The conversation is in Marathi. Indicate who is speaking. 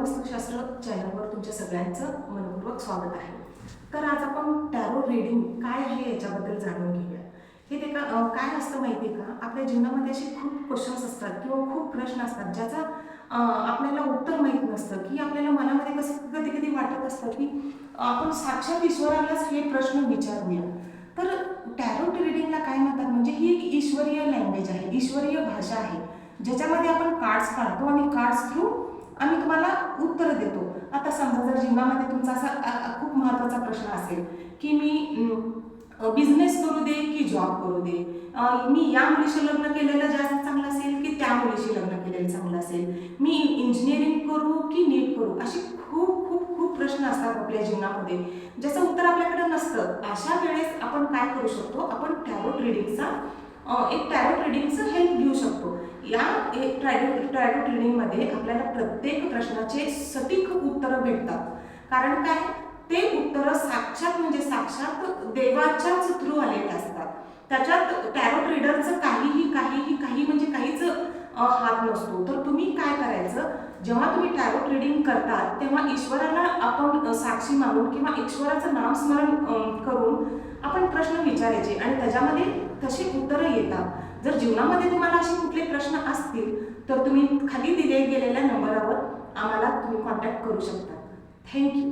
Speaker 1: वास्तुशास्त्र चॅनलवर तुमच्या सगळ्यांचं मनपूर्वक स्वागत आहे। तर आज आपण टॅरो रीडिंग काय आहे याच्याबद्दल जाणून घेऊया। हे ते काय असतं माहिती आहे का, आपल्या जीवनामध्ये असे खूप क्वेश्चन्स असतात किंवा खूप प्रश्न असतात ज्याचा आपल्याला उत्तर माहीत नसतं, की आपल्याला मनामध्ये कसं कधी कधी वाटत असतं की आपण साक्षात ईश्वरालाच हे प्रश्न विचारूया। तर टॅरो रीडिंगला काय म्हणतात म्हणजे ही एक ईश्वरीय लँग्वेज आहे, ईश्वरीय भाषा आहे, ज्याच्यामध्ये आपण कार्ड्स काढतो आणि कार्ड्स थ्रू आम्ही तुम्हाला उत्तर देतो। आता समजा जर जीवनामध्ये तुमचा असा खूप महत्त्वाचा प्रश्न असेल की मी बिझनेस करू दे की जॉब करू दे, मी या मुलीशी लग्न केलेलं जास्त चांगलं असेल की त्या मुलीशी लग्न केलेलं चांगलं असेल, मी इंजिनिअरिंग करू की नीट करू, असे खूप खूप खूप प्रश्न असतात आपल्या जीवनामध्ये ज्याचं उत्तर आपल्याकडे नसतं। अशा वेळेस आपण काय करू शकतो, आपण टॅरो रीडिंगचं हेल्प घेऊ शकतो। या टॅरो रीडिंगमध्ये आपल्याला प्रत्येक प्रश्नाचे सटीक उत्तरं भेटतात, कारण काय ते उत्तरं साक्षात देवाच्याच थ्रू आलेले असतात। त्याच्यात टॅरो रीडरचं काही म्हणजे काहीच हात नसतो। तर तुम्ही काय करायचं, जेव्हा तुम्ही टॅरो रीडिंग करता तेव्हा ईश्वराला आपण साक्षी मानून किंवा ईश्वराचं नामस्मरण करून आपण प्रश्न विचारायचे आणि त्याच्यामध्ये तशी उत्तरं येतात। जर जीवनामध्ये तुम्हाला असे कुठले प्रश्न असतील तर तुम्ही खाली दिले गेलेल्या नंबरवर आम्हाला तुम्ही कॉन्टॅक्ट करू शकता। थँक्यू।